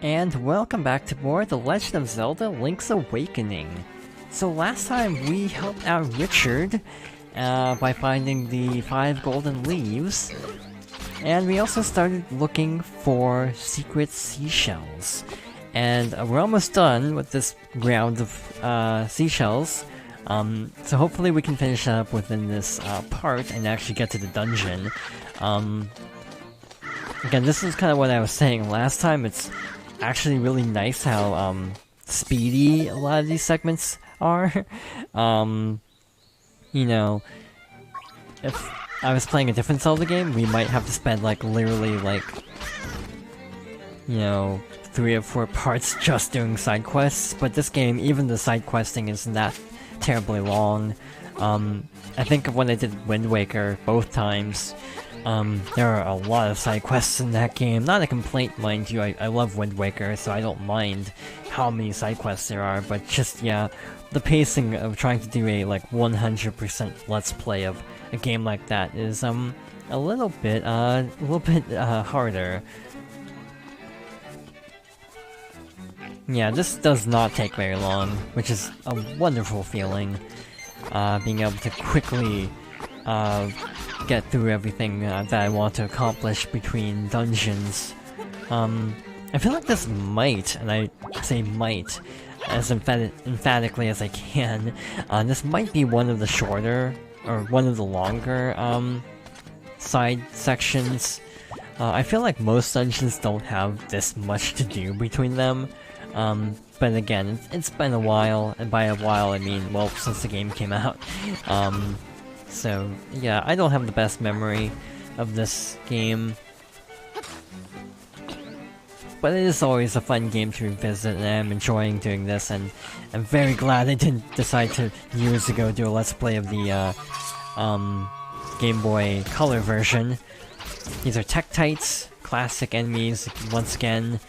And welcome back to more The Legend of Zelda Link's Awakening. So last time we helped out Richard by finding the 5 golden leaves, and we also started looking for Secret Seashells. And we're almost done with this round of seashells, so hopefully we can finish up within this part and actually get to the dungeon. Again, this is kind of what I was saying last time. It's actually really nice how speedy a lot of these segments are. You know, if I was playing a different Zelda game, we might have to spend literally 3 or 4 parts just doing side quests, but this game, even the side questing isn't that terribly long. I think of when I did Wind Waker both times, there are a lot of side quests in that game. Not a complaint, mind you, I love Wind Waker, so I don't mind how many side quests there are, but just, yeah, the pacing of trying to do a 100% Let's Play of a game like that is, a little bit harder. Yeah, this does not take very long, which is a wonderful feeling. Being able to quickly get through everything that I want to accomplish between dungeons. I feel like this might, and I say might as emphatically as I can, this might be one of the shorter, or one of the longer, side sections. I feel like most dungeons don't have this much to do between them. But again, it's been a while, and by a while I mean, well, since the game came out. So, yeah, I don't have the best memory of this game. But it is always a fun game to revisit, and I'm enjoying doing this, and I'm very glad I didn't decide to, years ago, do a Let's Play of the, Game Boy Color version. These are Tektites, classic enemies, once again.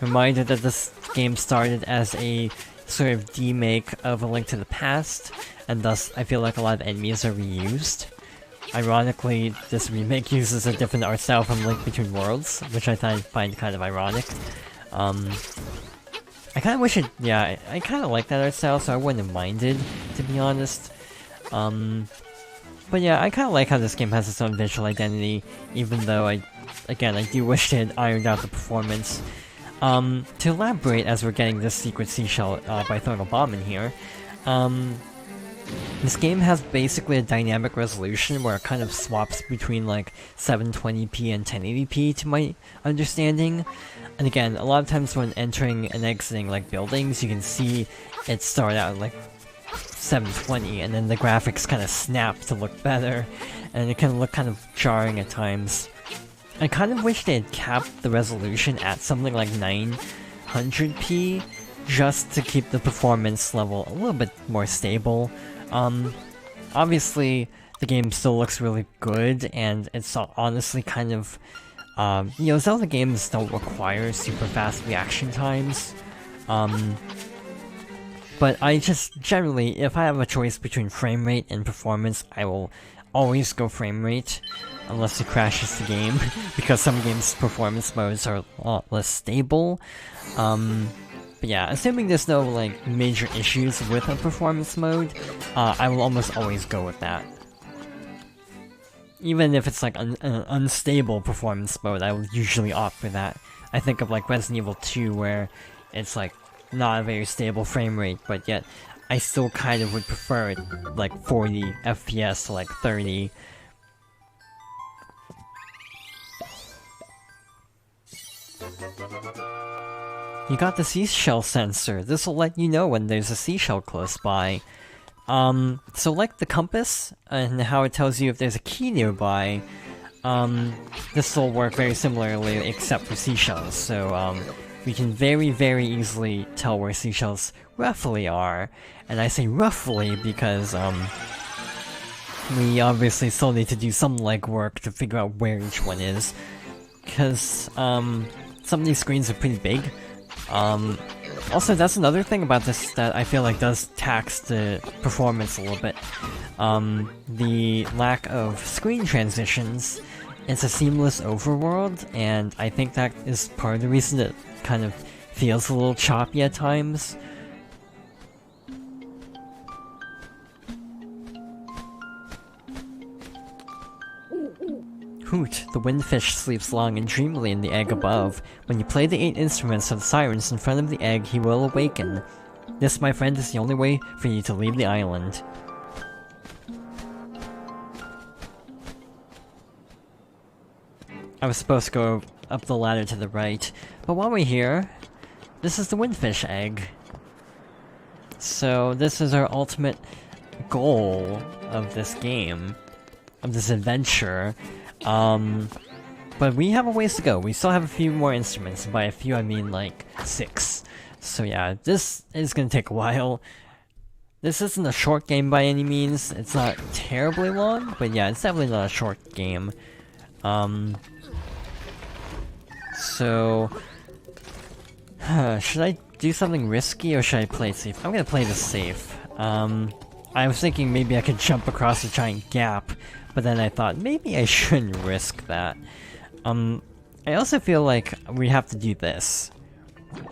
Reminder that this game started as a sort of demake of A Link to the Past, and thus I feel like a lot of enemies are reused. Ironically, this remake uses a different art style from Link Between Worlds, which I find kind of ironic. I kind of wish it, yeah, I kind of like that art style, so I wouldn't have minded, to be honest. But yeah, I kind of like how this game has its own visual identity, even though I do wish it had ironed out the performance. To elaborate, as we're getting this Secret Seashell by throwing a bomb in here, this game has basically a dynamic resolution where it kind of swaps between 720p and 1080p to my understanding. And again, a lot of times when entering and exiting buildings, you can see it start out at 720, and then the graphics kind of snap to look better, and it can look kind of jarring at times. I kind of wish they had capped the resolution at something like 900p, just to keep the performance level a little bit more stable. Obviously, the game still looks really good, and it's honestly kind of, Zelda games don't require super fast reaction times. But I just, generally, if I have a choice between frame rate and performance, I will always go frame rate, unless it crashes the game, because some games' performance modes are a lot less stable. But yeah, assuming there's no, major issues with a performance mode, I will almost always go with that. Even if it's an unstable performance mode, I will usually opt for that. I think of Resident Evil 2, where it's not a very stable frame rate, but yet I still kind of would prefer it 40 FPS to 30. You got the seashell sensor. This will let you know when there's a seashell close by. So like the compass, and how it tells you if there's a key nearby, this will work very similarly except for seashells, so we can very, very easily tell where seashells roughly are. And I say roughly because, we obviously still need to do some legwork to figure out where each one is. Because, some of these screens are pretty big. Also, that's another thing about this that I feel does tax the performance a little bit. The lack of screen transitions it's a seamless overworld, and I think that is part of the reason it kind of feels a little choppy at times. Hoot, the windfish sleeps long and dreamily in the egg above. When you play the 8 instruments of the sirens in front of the egg, he will awaken. This, my friend, is the only way for you to leave the island. I was supposed to go up the ladder to the right, but while we're here, this is the windfish egg. So this is our ultimate goal of this game, of this adventure. But we have a ways to go. We still have a few more instruments, and by a few I mean like 6. So yeah, this is gonna take a while. This isn't a short game by any means. It's not terribly long, but yeah, it's definitely not a short game. So... should I do something risky, or should I play it safe? I'm gonna play this safe. I was thinking maybe I could jump across a giant gap, but then I thought maybe I shouldn't risk that. I also feel like we have to do this.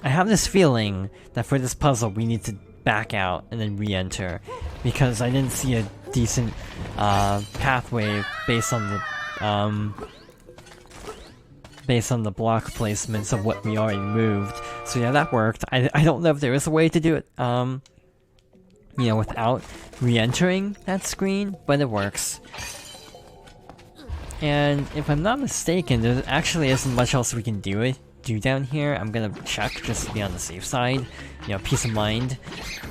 I have this feeling that for this puzzle we need to back out and then re-enter, because I didn't see a decent pathway based on the block placements of what we already moved. So yeah, that worked. I don't know if there is a way to do it, you know, without re-entering that screen, but it works. And if I'm not mistaken, there actually isn't much else we can do down here. I'm gonna check just to be on the safe side, you know, peace of mind.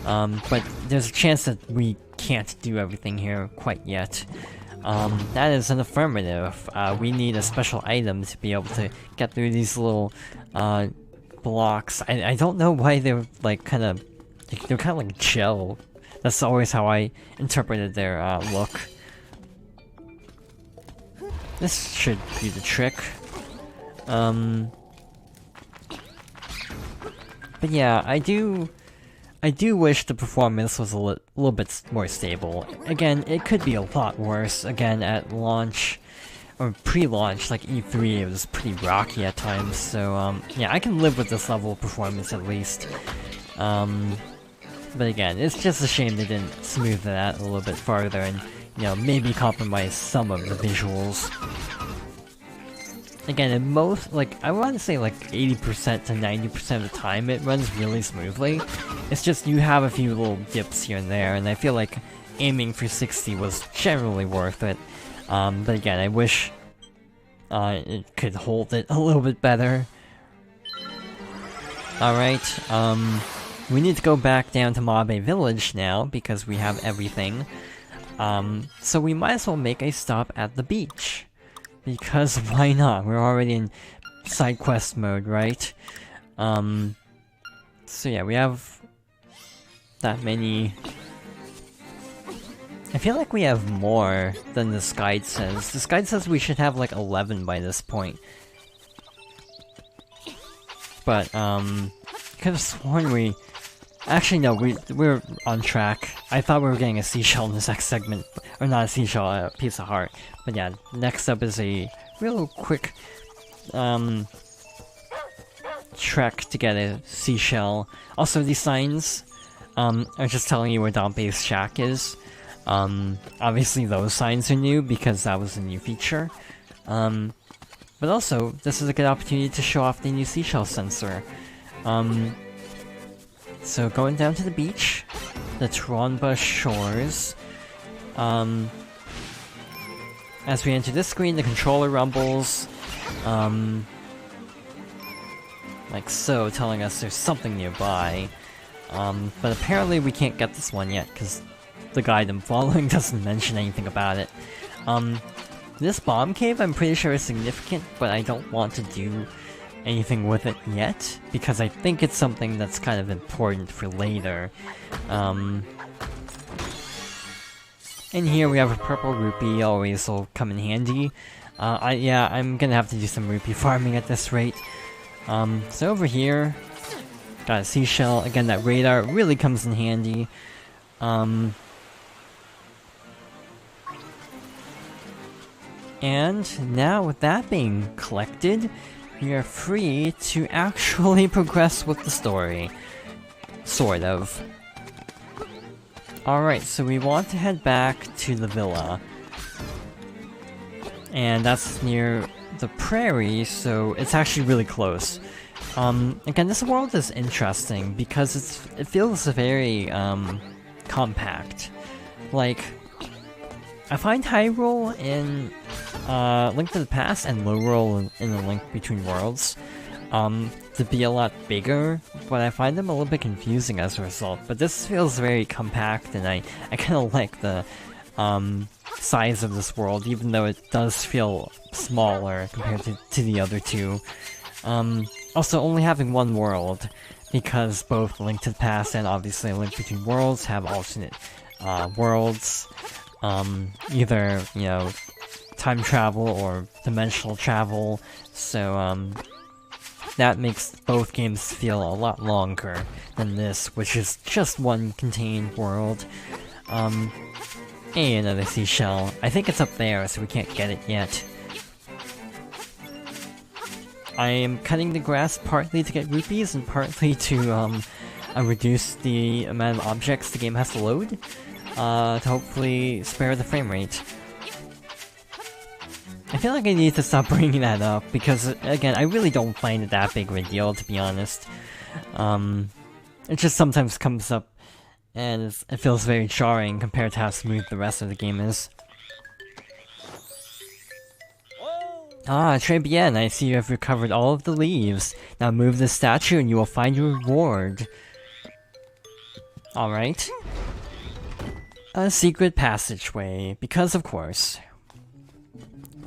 But there's a chance that we can't do everything here quite yet. That is an affirmative. We need a special item to be able to get through these little blocks. I don't know why they're like they're kind of like gel. That's always how I interpreted their look. This should be the trick. But yeah, I do wish the performance was a little bit more stable. Again, it could be a lot worse. Again, at launch, or pre-launch, like E3, it was pretty rocky at times, so yeah, I can live with this level of performance at least. But again, it's just a shame they didn't smooth that a little bit farther and, you know, maybe compromise some of the visuals. Again, at most, like, I want to say like 80% to 90% of the time it runs really smoothly. It's just you have a few little dips here and there, and I feel like aiming for 60 was generally worth it. But again, I wish it could hold it a little bit better. Alright, we need to go back down to Mabe Village now, because we have everything. So we might as well make a stop at the beach. Because why not? We're already in side quest mode, right? So yeah, we have that many. I feel like we have more than this guide says. This guide says we should have like 11 by this point. But could have sworn we. Actually, no, we're on track. I thought we were getting a seashell in this next segment, or not a seashell, a piece of heart. But yeah, next up is a real quick trek to get a seashell. Also, these signs are just telling you where Dompe's shack is. Obviously those signs are new because that was a new feature. But also, this is a good opportunity to show off the new seashell sensor. So going down to the beach, the Toronbo Shores. As we enter this screen, the controller rumbles, like so, telling us there's something nearby. But apparently we can't get this one yet, because the guide I'm following doesn't mention anything about it. This bomb cave I'm pretty sure is significant, but I don't want to do anything with it yet, because I think it's something that's kind of important for later. And here we have a purple rupee, always will come in handy. Yeah, I'm gonna have to do some rupee farming at this rate. So over here, got a seashell. Again, that radar really comes in handy. And now with that being collected, we are free to actually progress with the story. Sort of. Alright, so we want to head back to the villa. And that's near the prairie, so it's actually really close. Again, this world is interesting because it feels very, compact. Like, I find Hyrule in Link to the Past and Lorule in the Link Between Worlds to be a lot bigger, but I find them a little bit confusing as a result. But this feels very compact, and I kind of like the size of this world, even though it does feel smaller compared to the other two. Also, only having one world, because both Link to the Past and obviously Link Between Worlds have alternate worlds. Either, you know, time travel or dimensional travel, so that makes both games feel a lot longer than this, which is just one contained world. Hey, another seashell. I think it's up there, so we can't get it yet. I am cutting the grass partly to get rupees and partly to reduce the amount of objects the game has to load, to hopefully spare the frame rate. I feel like I need to stop bringing that up, because, again, I really don't find it that big of a deal, to be honest. It just sometimes comes up, and it feels very jarring compared to how smooth the rest of the game is. Ah, très bien, I see you have recovered all of the leaves. Now move the statue and you will find your reward. Alright. A secret passageway, because of course.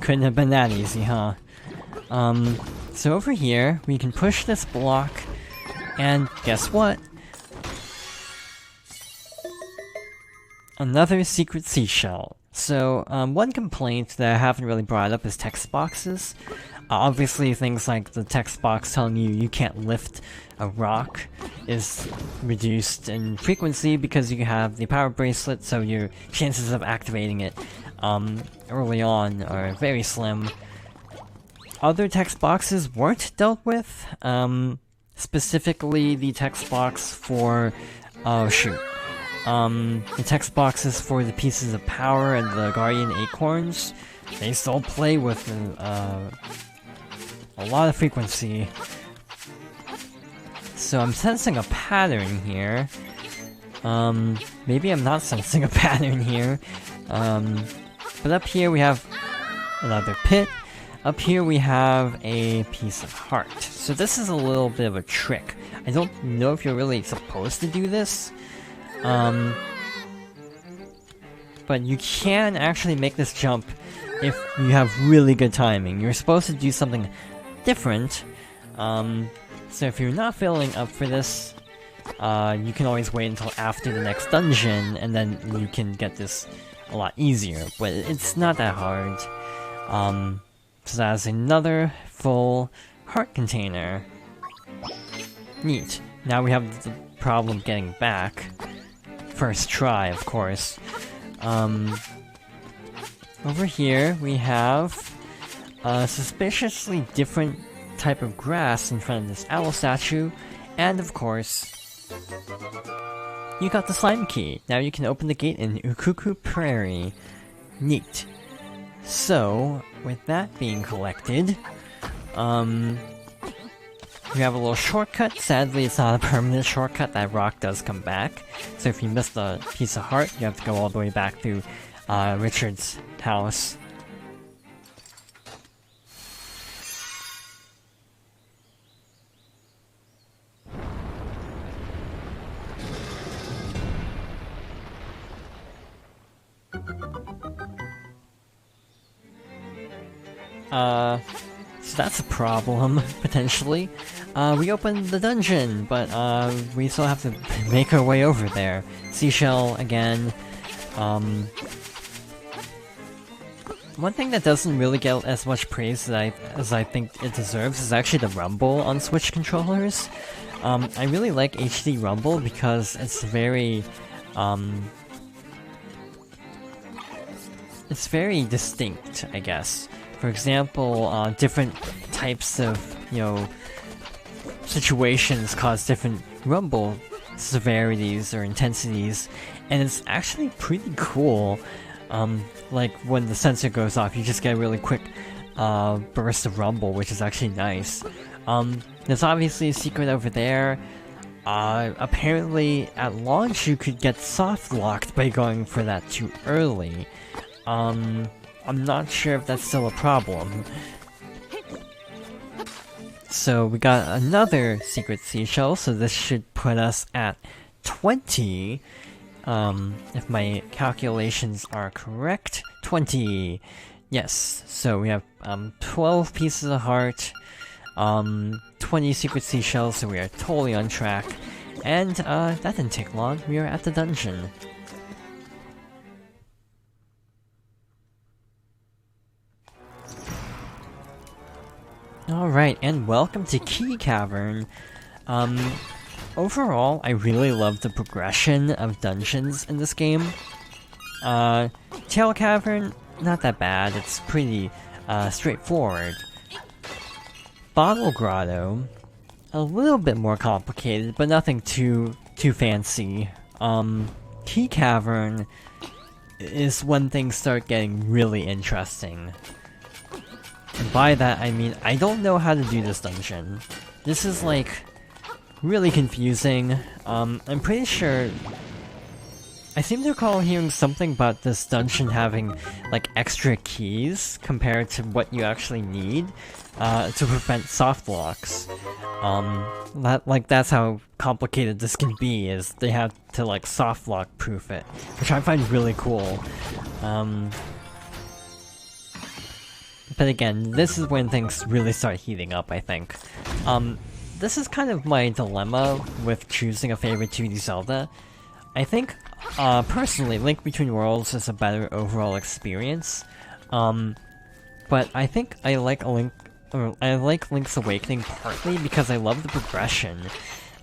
Couldn't have been that easy, huh? So over here, we can push this block, and guess what? Another secret seashell. So, one complaint that I haven't really brought up is text boxes. Obviously, things like the text box telling you can't lift a rock is reduced in frequency because you have the power bracelet, so your chances of activating it early on are very slim. Other text boxes weren't dealt with, specifically the text box for... oh shoot. The text boxes for the pieces of power and the guardian acorns, they still play with a lot of frequency. So I'm sensing a pattern here. Maybe I'm not sensing a pattern here. But up here we have another pit. Up here we have a piece of heart. So this is a little bit of a trick. I don't know if you're really supposed to do this. But you can actually make this jump if you have really good timing. You're supposed to do something different. So if you're not feeling up for this, you can always wait until after the next dungeon, and then you can get this a lot easier. But it's not that hard. So that's another full heart container. Neat. Now we have the problem getting back. First try, of course. Over here we have a suspiciously different type of grass in front of this owl statue, and of course, you got the slime key. Now you can open the gate in Ukuku Prairie. Neat. So, with that being collected, we have a little shortcut. Sadly, it's not a permanent shortcut. That rock does come back. So if you missed a piece of heart, you have to go all the way back to Richard's house. So that's a problem, potentially. We opened the dungeon, but we still have to make our way over there. Seashell, again. One thing that doesn't really get as much praise as I think it deserves is actually the rumble on Switch controllers. I really like HD rumble because it's very, it's very distinct, I guess. For example, different types of, you know, situations cause different rumble severities or intensities, and it's actually pretty cool. Like when the sensor goes off, you just get a really quick burst of rumble, which is actually nice. There's obviously a secret over there. Apparently at launch you could get soft locked by going for that too early. I'm not sure if that's still a problem. So we got another Secret Seashell, so this should put us at 20. If my calculations are correct. 20! Yes, so we have 12 pieces of heart, 20 Secret Seashells, so we are totally on track. And that didn't take long, we are at the dungeon. Alright, and welcome to Key Cavern. Overall, I really love the progression of dungeons in this game. Tail Cavern, not that bad, it's pretty straightforward. Bottle Grotto, a little bit more complicated, but nothing too fancy. Key Cavern is when things start getting really interesting. And by that I mean, I don't know how to do this dungeon. This is like really confusing. I'm pretty sure I seem to recall hearing something about this dungeon having like extra keys compared to what you actually need to prevent soft locks. That's how complicated this can be, is they have to like soft lock proof it, which I find really cool. But again, this is when things really start heating up, I think. This is kind of my dilemma with choosing a favorite 2D Zelda. I think, personally, Link Between Worlds is a better overall experience. But I think I like Link's Awakening partly because I love the progression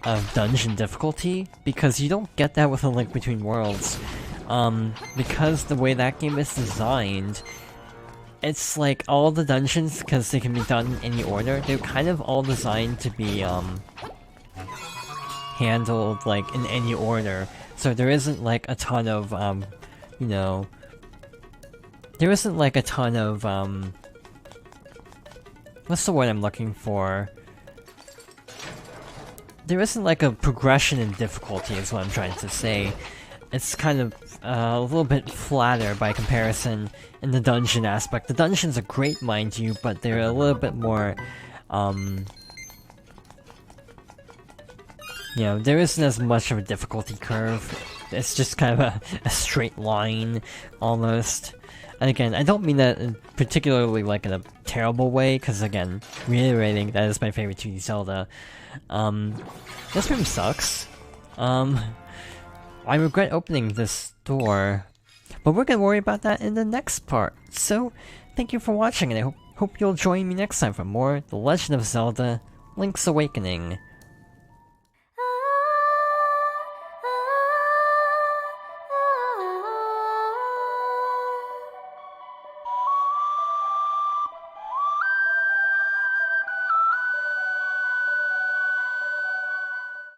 of dungeon difficulty, because you don't get that with a Link Between Worlds. Because the way that game is designed, it's like all the dungeons, because they can be done in any order, they're kind of all designed to be handled like in any order. So there isn't like a ton of you know, there isn't like a ton of what's the word I'm looking for? There isn't like a progression in difficulty is what I'm trying to say. It's kind of a little bit flatter by comparison in the dungeon aspect. The dungeons are great, mind you, but they're a little bit more, you know, there isn't as much of a difficulty curve. It's just kind of a straight line, almost. And again, I don't mean that particularly like in a terrible way, because again, reiterating, that is my favorite 2D Zelda. This room sucks. I regret opening this door, but we're gonna worry about that in the next part. So, thank you for watching, and I hope you'll join me next time for more The Legend of Zelda: Link's Awakening.